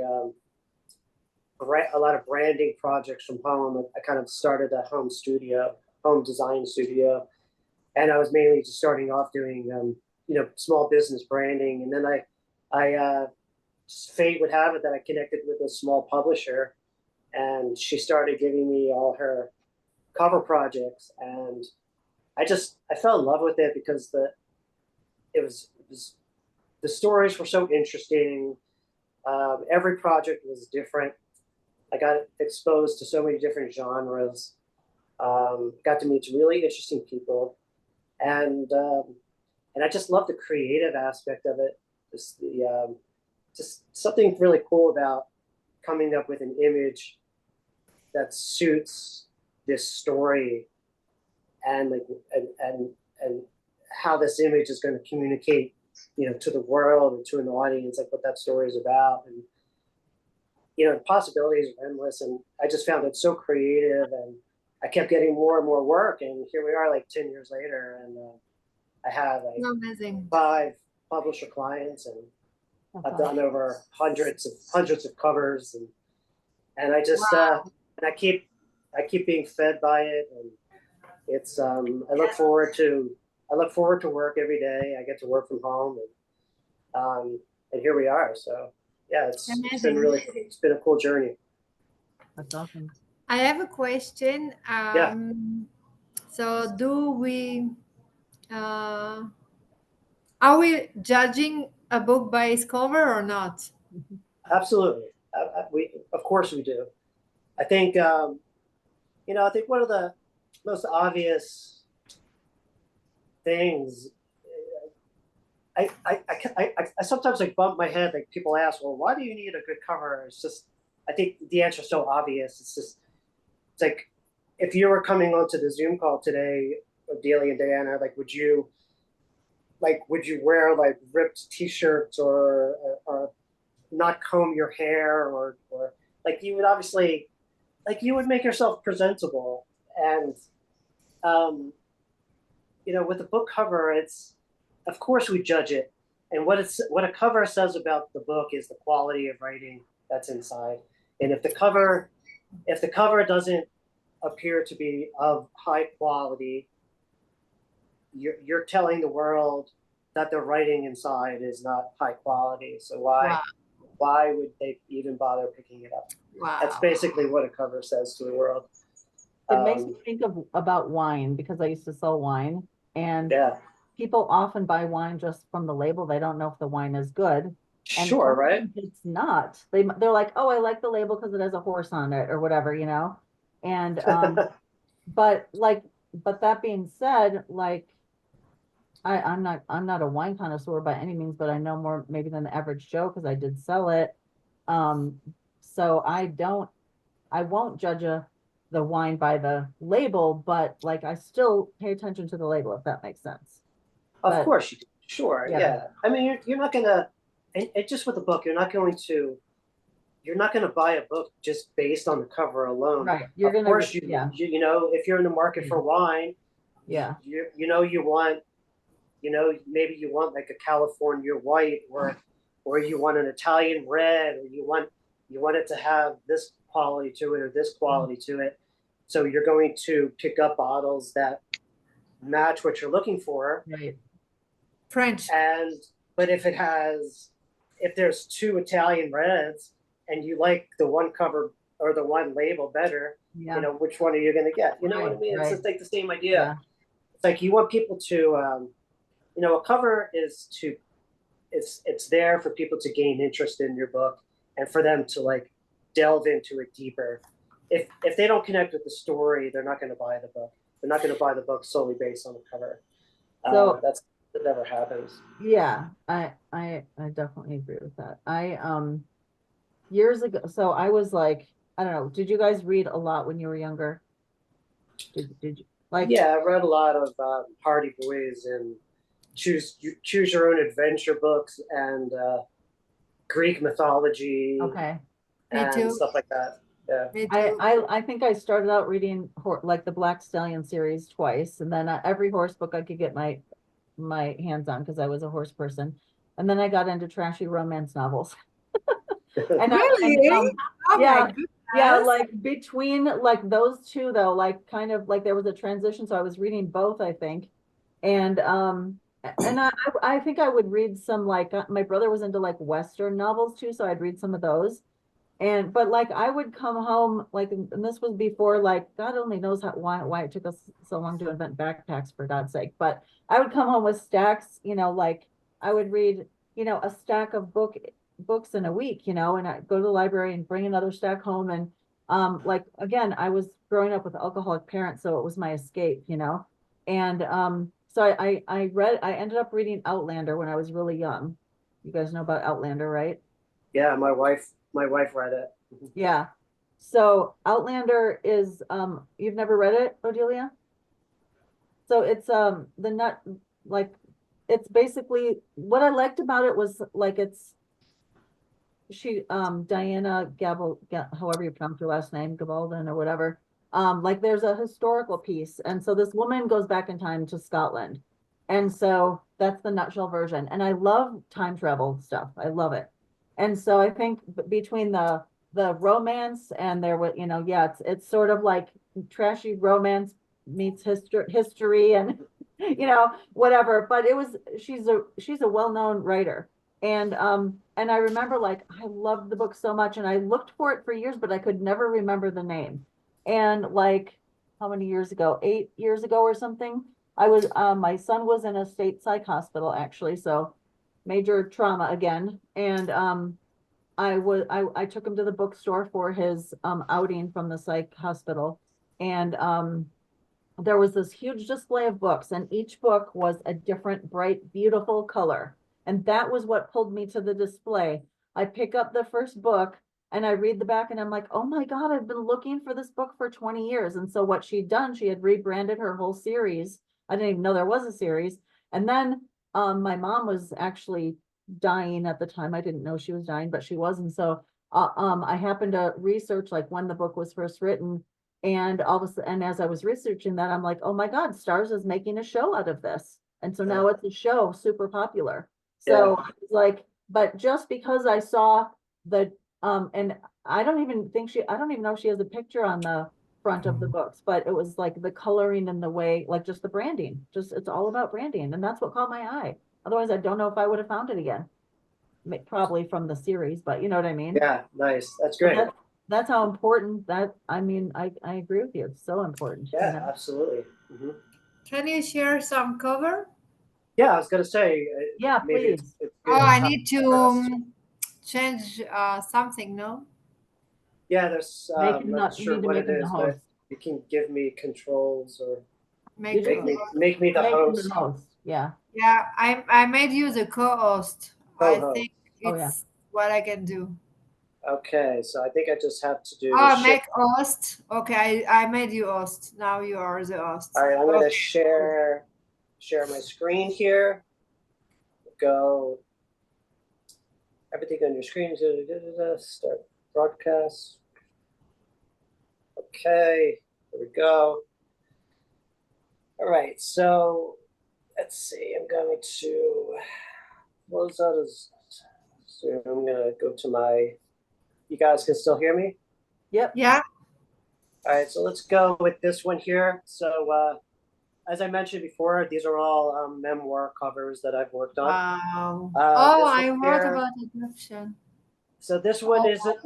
Speaker 2: a lot of branding projects from home. I kind of started a home design studio, and I was mainly just starting off doing small business branding, and then I fate would have it that I connected with a small publisher, and she started giving me all her cover projects, and I fell in love with it because it was the stories were so interesting. Every project was different. I got exposed to so many different genres. Got to meet some really interesting people, and I just love the creative aspect of it. Just something really cool about coming up with an image that suits this story, and like and how this image is going to communicate, to the world and to an audience, like what that story is about. And the possibilities are endless, and I just found it so creative, and I kept getting more and more work, and here we are like 10 years later, and I have like
Speaker 1: Amazing.
Speaker 2: 5 publisher clients, and I've done over hundreds of covers, and I just
Speaker 1: Wow.
Speaker 2: and I keep being fed by it, and it's I look forward to work every day. I get to work from home, and here we are. So yeah, it's been
Speaker 1: Amazing.
Speaker 2: it's been a cool journey.
Speaker 3: That's awesome.
Speaker 1: I have a question.
Speaker 2: Yeah.
Speaker 1: So are we judging a book by its cover or not?
Speaker 2: Absolutely. We of course we do. I think I think one of the most obvious things. I sometimes like bump my head. Like people ask, well, why do you need a good cover? It's just, I think the answer is so obvious. It's like, if you were coming onto the Zoom call today, Delia and Diana, like, would you wear like ripped T-shirts or not comb your hair, or like you would obviously, like you would make yourself presentable. And with the book cover, it's, of course we judge it, and what a cover says about the book is the quality of writing that's inside. And if the cover doesn't appear to be of high quality, you're telling the world that the writing inside is not high quality. So why would they even bother picking it up?
Speaker 1: Wow.
Speaker 2: That's basically what a cover says to the world.
Speaker 3: It makes me think about wine, because I used to sell wine, and
Speaker 2: Yeah.
Speaker 3: people often buy wine just from the label. They don't know if the wine is good. And
Speaker 2: Sure, right?
Speaker 3: it's not. They're like, oh, I like the label because it has a horse on it or whatever, And but that being said, like I'm not a wine connoisseur by any means, but I know more maybe than the average Joe because I did sell it. So I won't judge the wine by the label, but like I still pay attention to the label, if that makes sense.
Speaker 2: Of course you do. Sure,
Speaker 3: Yeah.
Speaker 2: yeah. I mean, you're not gonna, and just with a book, you're not gonna buy a book just based on the cover alone.
Speaker 3: Right.
Speaker 2: Of course, if you're in the market for wine,
Speaker 3: Yeah.
Speaker 2: maybe you want like a California white, or you want an Italian red, or you want it to have this quality to it or this quality to it. So you're going to pick up bottles that match what you're looking for.
Speaker 3: Right.
Speaker 1: French.
Speaker 2: But if there's 2 Italian reds and you like the one cover or the one label better,
Speaker 3: Yeah.
Speaker 2: which one are you going to get? You know what I mean?
Speaker 3: Right.
Speaker 2: It's just like the same idea.
Speaker 3: Yeah.
Speaker 2: It's like you want people to, a cover is to it's there for people to gain interest in your book and for them to like delve into it deeper. If they don't connect with the story, they're not going to buy the book. They're not going to buy the book solely based on the cover.
Speaker 3: So
Speaker 2: That never happens.
Speaker 3: yeah, I definitely agree with that. Years ago, so I was like, I don't know, did you guys read a lot when you were younger? Did you like?
Speaker 2: Yeah, I read a lot of Hardy Boys and choose your own adventure books and Greek mythology
Speaker 3: Okay.
Speaker 1: Me
Speaker 2: and
Speaker 1: too.
Speaker 2: stuff like that. Yeah.
Speaker 1: Me too.
Speaker 3: I think I started out reading like the Black Stallion series twice, and then every horse book I could get my hands on because I was a horse person, and then I got into trashy romance novels. And
Speaker 1: Really? Oh my
Speaker 3: yeah, yeah,
Speaker 1: goodness.
Speaker 3: like between like those two though, like kind of like there was a transition, so I was reading both, I think, and I think I would read some like my brother was into like Western novels too, so I'd read some of those. And but like I would come home like and this was before like God only knows why it took us so long to invent backpacks for God's sake. But I would come home with stacks, like I would read, a stack of books in a week, and I'd go to the library and bring another stack home. And like again, I was growing up with alcoholic parents, so it was my escape, And so I ended up reading Outlander when I was really young. You guys know about Outlander, right?
Speaker 2: Yeah, my wife read it.
Speaker 3: Yeah. So Outlander is you've never read it, Odelia? So it's the nut like it's basically what I liked about it was like it's she Diana however you pronounce her last name, Gabaldon or whatever. Like there's a historical piece, and so this woman goes back in time to Scotland. And so that's the nutshell version. And I love time travel stuff. I love it. And so I think between the romance and there was, yeah, it's sort of like trashy romance meets history and whatever. But she's a well-known writer. And I remember like I loved the book so much and I looked for it for years, but I could never remember the name. And like how many years ago? 8 years ago or something. I was my son was in a state psych hospital actually, so major trauma again. And I took him to the bookstore for his outing from the psych hospital. And there was this huge display of books, and each book was a different, bright, beautiful color. And that was what pulled me to the display. I pick up the first book and I read the back, and I'm like, oh my God, I've been looking for this book for 20 years. And so what she'd done, she had rebranded her whole series. I didn't even know there was a series. And then my mom was actually dying at the time. I didn't know she was dying, but she was. And so I happened to research like when the book was first written. And all of a sudden, and as I was researching that, I'm like, oh my God, Stars is making a show out of this. And so now it's a show, super popular. So I was like, but just because I saw the and I don't even know if she has a picture on the front of the books, but it was like the coloring and the way, like just the branding, just it's all about branding. And that's what caught my eye. Otherwise, I don't know if I would have found it again. Probably from the series, but you know what I mean?
Speaker 2: Yeah, nice. That's great.
Speaker 3: That's how important that, I mean, I agree with you. It's so important.
Speaker 2: Yeah, absolutely.
Speaker 1: Can you share some cover?
Speaker 2: Yeah, I was gonna say.
Speaker 3: Yeah,
Speaker 2: maybe
Speaker 3: please.
Speaker 2: it's
Speaker 1: Oh,
Speaker 2: good
Speaker 1: I
Speaker 2: time
Speaker 1: need
Speaker 2: for us
Speaker 1: to change something, no?
Speaker 2: Yeah, there's.
Speaker 3: Make him
Speaker 2: I'm not
Speaker 3: not, you
Speaker 2: sure
Speaker 3: need to
Speaker 2: what
Speaker 3: make
Speaker 2: it
Speaker 3: him the
Speaker 2: is, but
Speaker 3: host.
Speaker 2: you can give me controls or
Speaker 1: Make
Speaker 3: You
Speaker 2: make me the
Speaker 3: Make him the
Speaker 2: host.
Speaker 3: host. Yeah.
Speaker 1: Yeah, I made you the co-host. I
Speaker 2: Co-host.
Speaker 1: think
Speaker 3: Oh, yeah.
Speaker 1: it's what I can do.
Speaker 2: Okay, so I think I just have to do.
Speaker 1: Oh, make host. Okay, I made you host. Now you are the host.
Speaker 2: All right, I'm gonna
Speaker 1: Okay.
Speaker 2: share my screen here. Go. Everything on your screen. Start broadcast. Okay, there we go. All right, so let's see. I'm going to close out as Zoom. I'm gonna go to my. You guys can still hear me?
Speaker 3: Yep.
Speaker 1: Yeah.
Speaker 2: All right, so let's go with this one here. So as I mentioned before, these are all memoir covers that I've worked on.
Speaker 1: Wow.
Speaker 2: This
Speaker 1: I
Speaker 2: one
Speaker 1: heard
Speaker 2: here-
Speaker 1: about the option.
Speaker 2: So this one it's a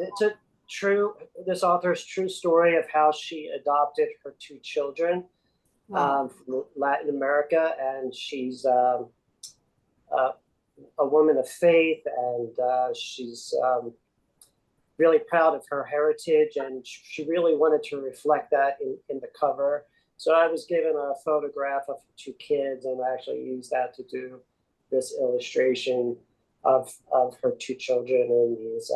Speaker 2: this author's true story of how she adopted her two children
Speaker 1: Wow.
Speaker 2: from Latin America, and she's a woman of faith, and she's really proud of her heritage, and she really wanted to reflect that in the cover. So I was given a photograph of two kids, and I actually used that to do this illustration of her two children in these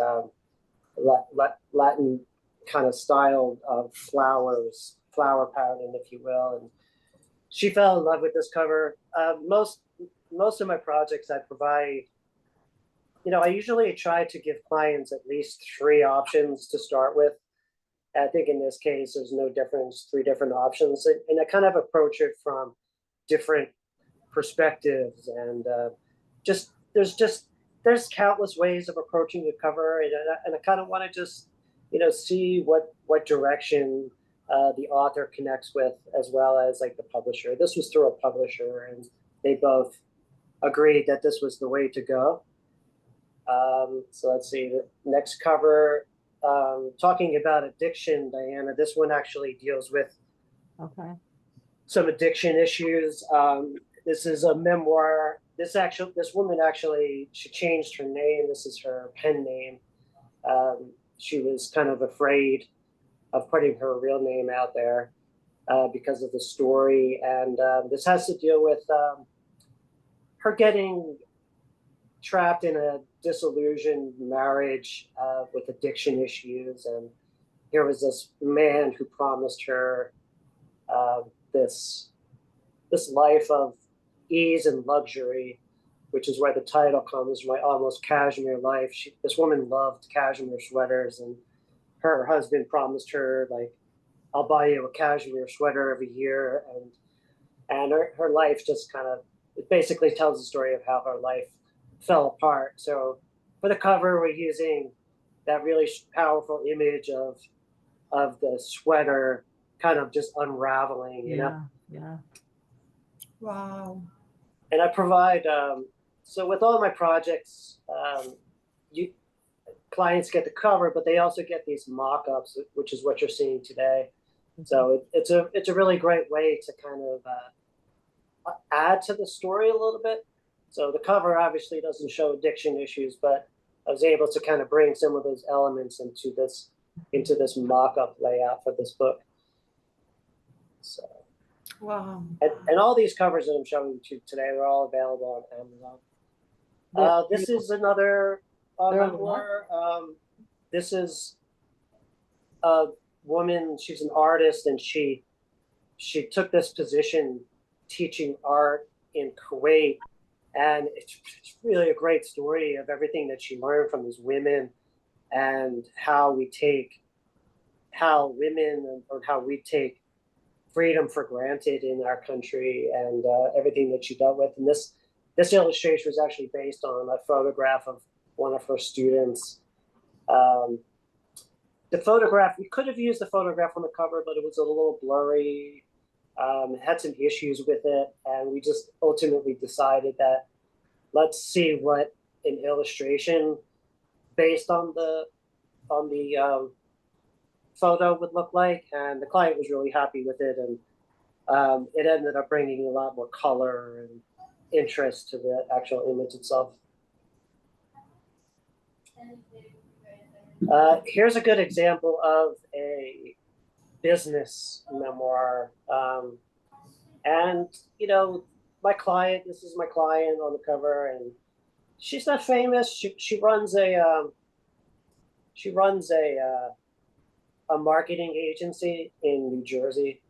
Speaker 2: Latin kind of style of flowers, flower pattern, if you will. And she fell in love with this cover. Most of my projects I provide, I usually try to give clients at least 3 options to start with. I think in this case, there's no difference, 3 different options. And I kind of approach it from different perspectives. And there's countless ways of approaching the cover. And I kind of want to just, see what direction the author connects with, as well as like the publisher. This was through a publisher, and they both agreed that this was the way to go. So let's see, the next cover, talking about addiction, Diana. This one actually deals with some addiction issues. This is a memoir. This woman actually, she changed her name. This is her pen name. She was kind of afraid of putting her real name out there because of the story. And this has to deal with her getting trapped in a disillusioned marriage with addiction issues. And here was this man who promised her this life of ease and luxury, which is where the title comes, My Almost Cashmere Life. This woman loved cashmere sweaters, and her husband promised her, like, I'll buy you a cashmere sweater every year. And her life just kind of, it basically tells the story of how her life fell apart. So for the cover, we're using that really powerful image of the sweater kind of just unraveling, you know?
Speaker 3: Yeah.
Speaker 1: Wow.
Speaker 2: And I provide, so with all my projects, clients get the cover, but they also get these mock-ups, which is what you're seeing today. So it's a really great way to kind of add to the story a little bit. So the cover obviously doesn't show addiction issues, but I was able to kind of bring some of those elements into this mock-up layout for this book. So,
Speaker 1: Wow.
Speaker 2: and all these covers that I'm showing you today are all available on Amazon. This is another memoir. This is a woman. She's an artist, and she took this position teaching art in Kuwait. And it's really a great story of everything that she learned from these women, and how we take freedom for granted in our country, and everything that she dealt with. And this illustration was actually based on a photograph of one of her students. The photograph, we could have used the photograph on the cover, but it was a little blurry. It had some issues with it, and we just ultimately decided that let's see what an illustration based on the photo would look like. And the client was really happy with it, and it ended up bringing a lot more color and interest to the actual image itself. Here's a good example of a business memoir. And, my client, this is my client on the cover, and she's not famous. She runs a marketing agency in New Jersey.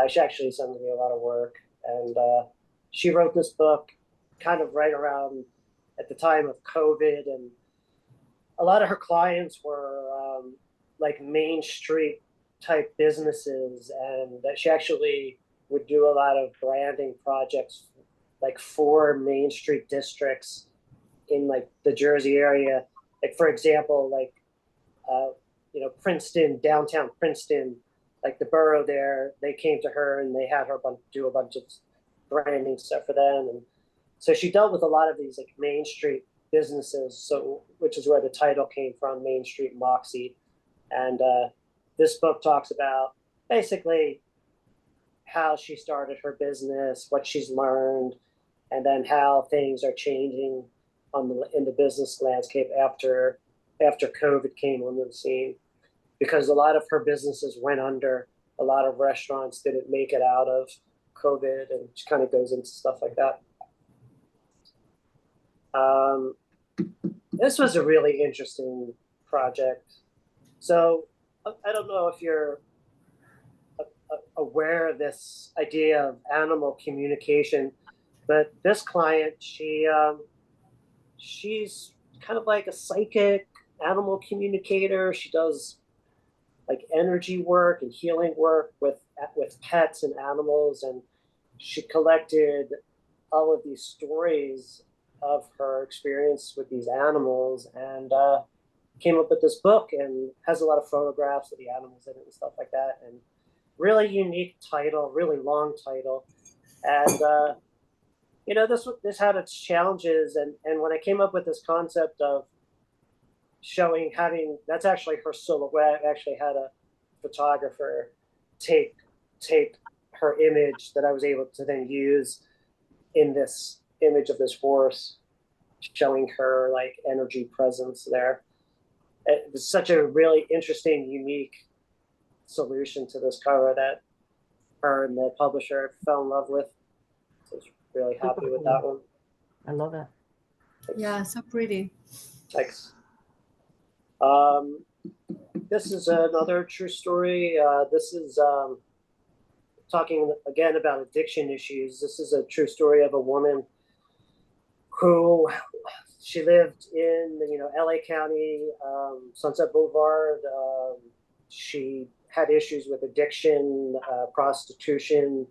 Speaker 2: She actually sends me a lot of work, and she wrote this book kind of right around at the time of COVID, and a lot of her clients were like Main Street type businesses, and that she actually would do a lot of branding projects like for Main Street districts in like the Jersey area. Like, for example, like Princeton, downtown Princeton, like the borough there, they came to her and they had her do a bunch of branding stuff for them. And so she dealt with a lot of these like Main Street businesses, so which is where the title came from, Main Street Moxie. And this book talks about basically how she started her business, what she's learned, and then how things are changing in the business landscape after COVID came onto the scene, because a lot of her businesses went under. A lot of restaurants didn't make it out of COVID, and she kind of goes into stuff like that. This was a really interesting project. So I don't know if you're aware of this idea of animal communication, but this client, she's kind of like a psychic animal communicator. She does like energy work and healing work with pets and animals, and she collected all of these stories of her experience with these animals, and came up with this book, and has a lot of photographs of the animals in it and stuff like that, and really unique title, really long title. And you know, this had its challenges, and when I came up with this concept of having, that's actually her silhouette. I actually had a photographer take her image that I was able to then use in this image of this horse, showing her like energy presence there. It was such a really interesting, unique solution to this cover that her and the publisher fell in love with. So I was really happy with that one.
Speaker 3: I love it.
Speaker 1: Yeah, so pretty.
Speaker 2: Thanks. This is another true story. This is talking again about addiction issues. This is a true story of a woman who, she lived in, you know, LA County, Sunset Boulevard. She had issues with addiction, prostitution.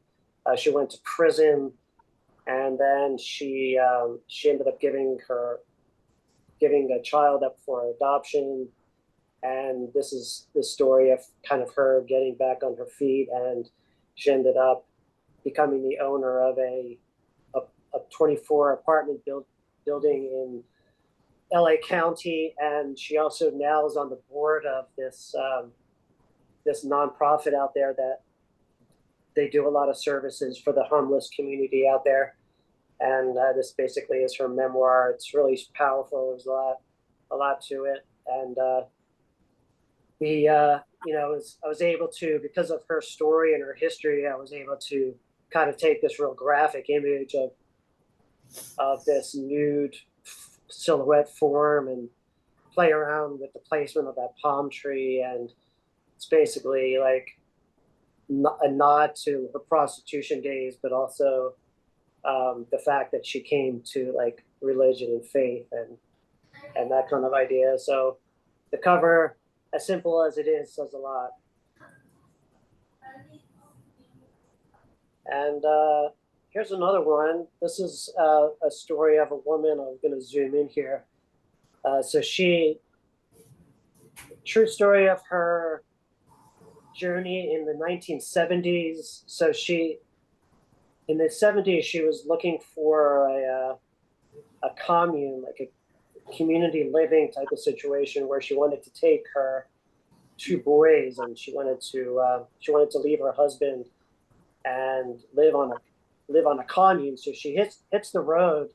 Speaker 2: She went to prison, and then she ended up giving a child up for adoption. And this is the story of kind of her getting back on her feet, and she ended up becoming the owner of a 24 apartment building in LA County, and she also now is on the board of this this nonprofit out there that they do a lot of services for the homeless community out there. And this basically is her memoir. It's really powerful. There's a lot to it, and you know, I was able to, because of her story and her history, I was able to kind of take this real graphic image of this nude silhouette form and play around with the placement of that palm tree. And it's basically like a nod to her prostitution days, but also the fact that she came to like religion and faith and that kind of idea. So the cover, as simple as it is, says a lot. And here's another one. This is a story of a woman. I'm going to zoom in here. So true story of her journey in the 1970s. So in the 70s, she was looking for a commune, like a community living type of situation, where she wanted to take her 2 boys, and she wanted to leave her husband and live on a commune. So she hits the road,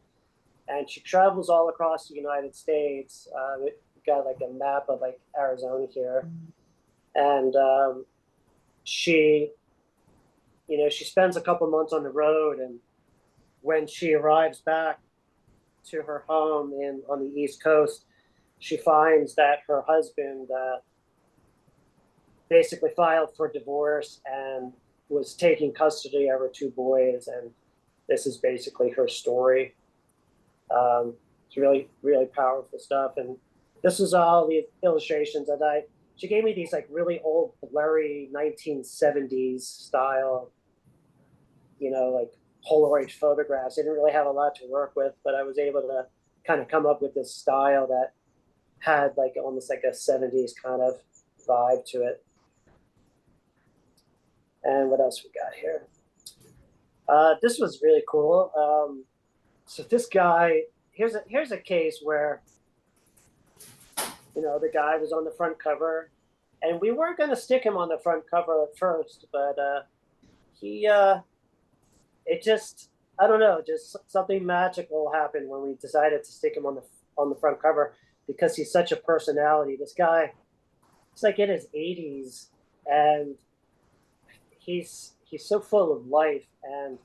Speaker 2: and she travels all across the United States. We've got like a map of like Arizona here, and she spends a couple months on the road, and when she arrives back to her home on the East Coast, she finds that her husband basically filed for divorce and was taking custody of her 2 boys. And this is basically her story. It's really, really powerful stuff. And this is all the illustrations that she gave me, these like really old, blurry 1970s style, you know, like Polaroid photographs. I didn't really have a lot to work with, but I was able to kind of come up with this style that had like almost like a 70s kind of vibe to it. And what else we got here? This was really cool. So this guy, here's a case where, you know, the guy was on the front cover, and we weren't going to stick him on the front cover at first, but I don't know, just something magical happened when we decided to stick him on the front cover because he's such a personality. This guy, he's like in his 80s, and he's so full of life. And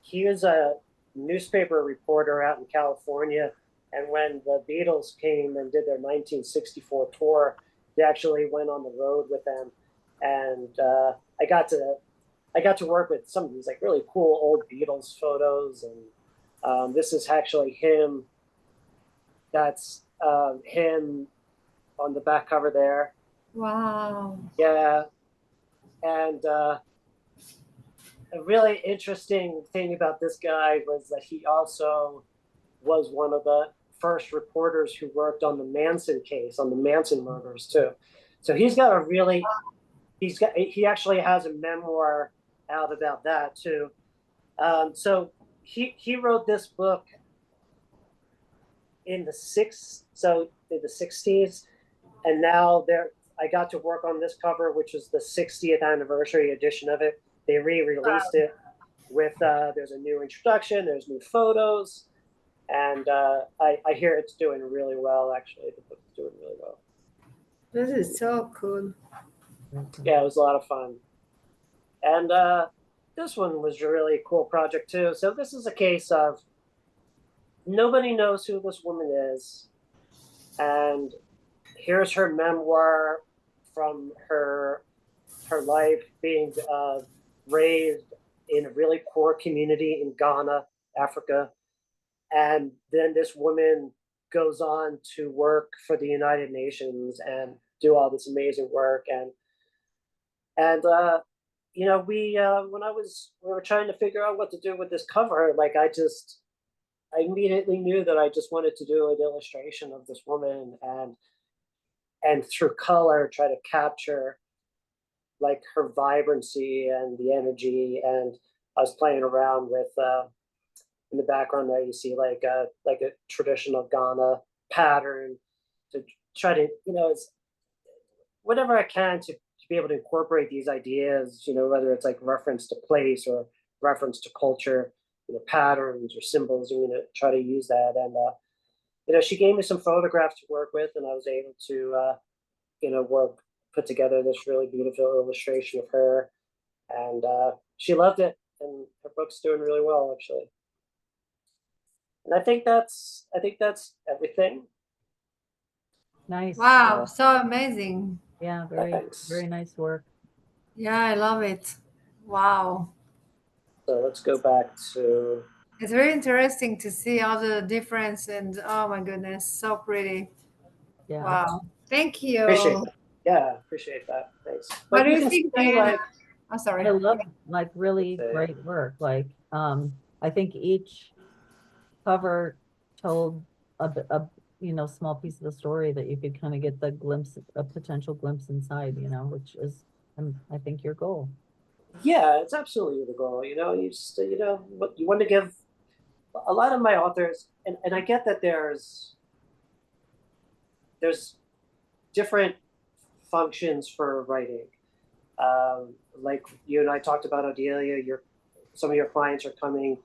Speaker 2: he was a newspaper reporter out in California. And when the Beatles came and did their 1964 tour, he actually went on the road with them. And I got to work with some of these like really cool old Beatles photos, and this is actually him. That's him on the back cover there.
Speaker 1: Wow.
Speaker 2: Yeah, and a really interesting thing about this guy was that he also was one of the first reporters who worked on the Manson case, on the Manson murders too. So he's got a really, he actually has a memoir out about that too. So he wrote this book in the 60s, and now I got to work on this cover, which is the 60th anniversary edition of it. They re-released it with there's a new introduction, there's new photos, and I hear it's doing really well. Actually, the book's doing really well.
Speaker 1: This is so cool.
Speaker 2: Yeah, it was a lot of fun, and this one was a really cool project too. So this is a case of nobody knows who this woman is, and here's her memoir from her life being raised in a really poor community in Ghana, Africa. And then this woman goes on to work for the United Nations and do all this amazing work. And you know, when we were trying to figure out what to do with this cover, like I immediately knew that I just wanted to do an illustration of this woman, and through color try to capture like her vibrancy and the energy. And I was playing around with in the background there you see like a traditional Ghana pattern to try to, you know, it's whatever I can to be able to incorporate these ideas, you know, whether it's like reference to place or reference to culture, you know, patterns or symbols. I'm going to try to use that. And you know, she gave me some photographs to work with, and I was able to you know, put together this really beautiful illustration of her, and she loved it, and her book's doing really well actually. And I think that's everything.
Speaker 3: Nice.
Speaker 1: Wow, so amazing.
Speaker 3: Yeah,
Speaker 2: Thanks.
Speaker 3: very nice work.
Speaker 1: Yeah, I love it. Wow.
Speaker 2: So let's go back to.
Speaker 1: It's very interesting to see all the difference, and oh my goodness, so pretty.
Speaker 3: Yeah.
Speaker 1: Wow. Thank you.
Speaker 2: Appreciate that. Yeah, appreciate that. Thanks.
Speaker 1: What
Speaker 2: But
Speaker 1: do
Speaker 2: you
Speaker 1: you
Speaker 2: can
Speaker 1: think,
Speaker 2: see,
Speaker 1: Diana?
Speaker 2: like,
Speaker 1: Oh, sorry.
Speaker 3: I love like really
Speaker 2: Okay.
Speaker 3: great work. Like, I think each cover told a you know, small piece of the story that you could kind of get the glimpse, a potential glimpse inside, you know, which is, I think, your goal.
Speaker 2: yeah, it's absolutely the goal. You know, you just, you know, what you want to give a lot of my authors, and I get that there's different functions for writing. Like you and I talked about, Odelia, some of your clients are coming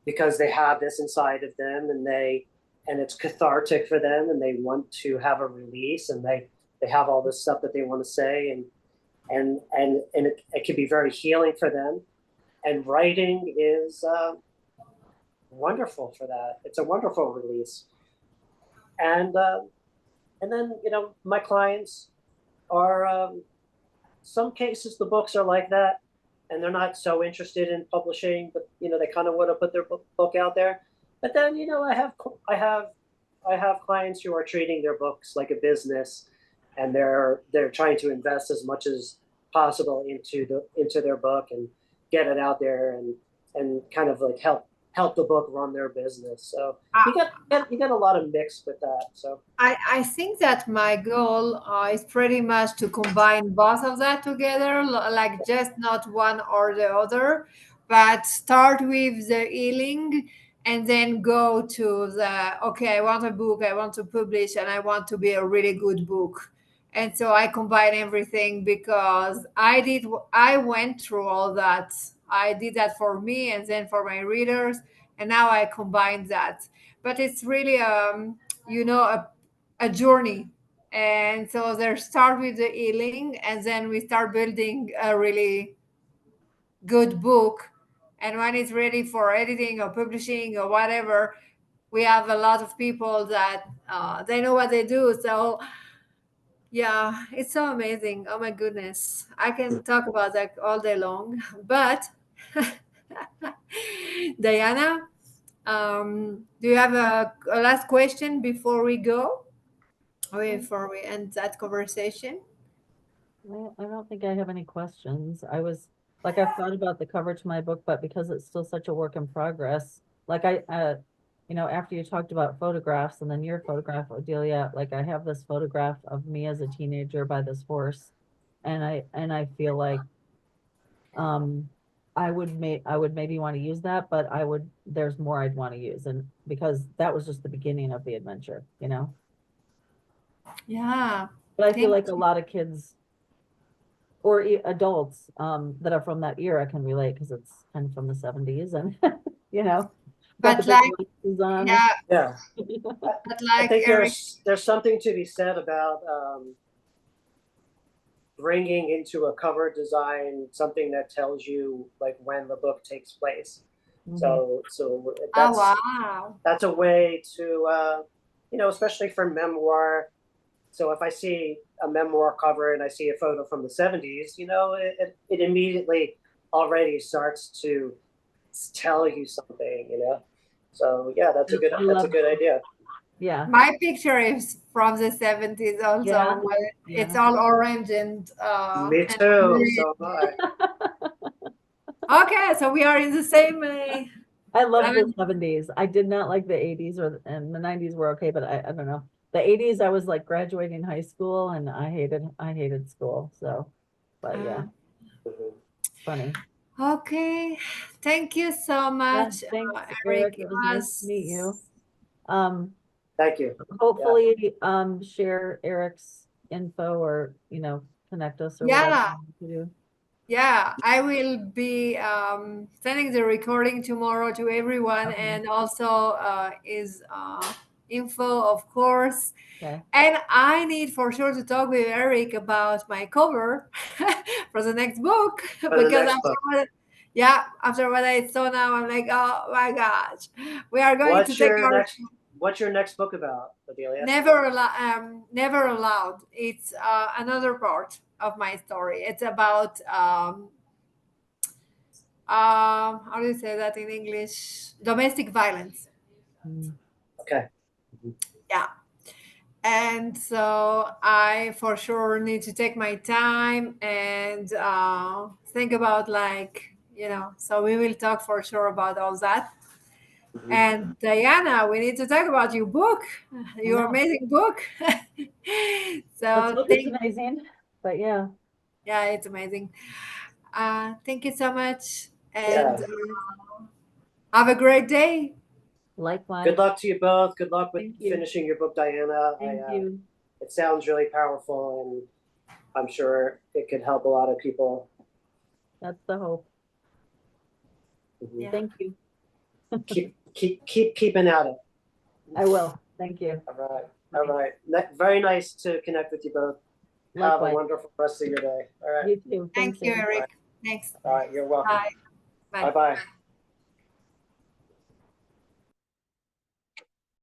Speaker 2: because they have this inside of them, and it's cathartic for them, and they want to have a release, and they have all this stuff that they want to say, and it can be very healing for them. And writing is wonderful for that. It's a wonderful release. And then, you know, my clients are some cases the books are like that, and they're not so interested in publishing, but you know, they kind of want to put their book out there. But then, you know, I have clients who are treating their books like a business, and they're trying to invest as much as possible into their book and get it out there, and kind of like help the book run their business. So you get a lot of mix with that. So
Speaker 1: I think that my goal is pretty much to combine both of that together, like just not one or the other, but start with the healing and then go to the, okay, I want a book, I want to publish, and I want to be a really good book. And so I combine everything because I went through all that I did that for me and then for my readers, and now I combine that. But it's really a journey. And so they start with the healing, and then we start building a really good book. And when it's ready for editing or publishing or whatever, we have a lot of people that they know what they do. So yeah, it's so amazing. Oh my goodness, I can talk about that all day long. But Diana, do you have a last question before we go? Before we end that conversation?
Speaker 3: I don't think I have any questions. I've thought about the cover to my book, but because it's still such a work in progress, after you talked about photographs and then your photograph, Odelia, like I have this photograph of me as a teenager by this horse. And I feel like, I would maybe want to use that, but there's more I'd want to use. And because that was just the beginning of the adventure,
Speaker 1: Yeah.
Speaker 3: But I feel
Speaker 1: Thank
Speaker 3: like a lot of kids or adults that are from that era can relate because it's kind of from the 70s and got
Speaker 1: But
Speaker 3: the big
Speaker 1: like,
Speaker 3: glasses on.
Speaker 1: yeah,
Speaker 2: Yeah.
Speaker 1: but
Speaker 2: I
Speaker 1: like
Speaker 2: think
Speaker 1: Eric,
Speaker 2: there's something to be said about bringing into a cover design something that tells you like when the book takes place.
Speaker 3: Mhm.
Speaker 2: So
Speaker 1: oh wow.
Speaker 2: that's a way to especially for memoir. So if I see a memoir cover and I see a photo from the 70s, it immediately already starts to tell you something. So yeah, that's a good idea.
Speaker 3: Yeah.
Speaker 1: My picture is from the 70s also.
Speaker 3: Yeah.
Speaker 1: Where it's
Speaker 3: Yeah.
Speaker 1: all orange and
Speaker 2: Me
Speaker 1: and
Speaker 2: too.
Speaker 1: green.
Speaker 2: So am I.
Speaker 1: Okay, so we are in the same
Speaker 3: I love the
Speaker 1: 70s.
Speaker 3: 70s. I did not like the 80s and the 90s were okay, but I don't know. The 80s, I was like graduating high school and I hated school. So, but yeah,
Speaker 2: Mhm.
Speaker 3: funny.
Speaker 1: Okay, thank you so
Speaker 3: Yeah,
Speaker 1: much,
Speaker 3: thanks,
Speaker 1: Eric.
Speaker 3: Eric. It was nice to meet you. Um,
Speaker 2: Thank you.
Speaker 3: hopefully, share Eric's info or, connect us or whatever
Speaker 1: Yeah,
Speaker 3: you do.
Speaker 1: yeah, I will be sending the recording tomorrow to everyone,
Speaker 3: Okay.
Speaker 1: and also is info, of course.
Speaker 3: Okay.
Speaker 1: And I need for sure to talk with Eric about my cover for the next book
Speaker 2: the
Speaker 1: because
Speaker 2: next book.
Speaker 1: after what I saw now, I'm like, oh my gosh, we are going to take our
Speaker 2: What's your next book about, Adelia?
Speaker 1: Never Allowed. It's another part of my story. It's about how do you say that in English? Domestic violence.
Speaker 3: Mm.
Speaker 2: Okay.
Speaker 1: Yeah. And so I for sure need to take my time and think about so we will talk for sure about all that.
Speaker 2: Mhm.
Speaker 1: And Diana, we need to talk about your book, your
Speaker 3: know.
Speaker 1: amazing book.
Speaker 3: Let's
Speaker 1: So
Speaker 3: hope it's amazing. But yeah.
Speaker 1: yeah, it's amazing. Thank you so much,
Speaker 2: Yeah.
Speaker 1: and have a great day.
Speaker 3: Likewise.
Speaker 2: Good luck to you both. Good luck with
Speaker 3: Thank you.
Speaker 2: finishing your book, Diana.
Speaker 3: Thank you.
Speaker 2: It sounds really powerful, and I'm sure it could help a lot of people.
Speaker 3: That's the hope.
Speaker 2: Mhm.
Speaker 1: Yeah.
Speaker 3: Thank you.
Speaker 2: Keep keeping at it.
Speaker 3: I will. Thank you.
Speaker 2: All right. Very nice to connect with you both. Have
Speaker 3: Likewise.
Speaker 2: a wonderful rest of your day. All right.
Speaker 3: You too.
Speaker 1: Thank
Speaker 3: Thanks,
Speaker 1: you,
Speaker 3: Amy.
Speaker 1: Eric. Thanks.
Speaker 2: All right. You're welcome.
Speaker 1: Bye.
Speaker 2: Bye bye.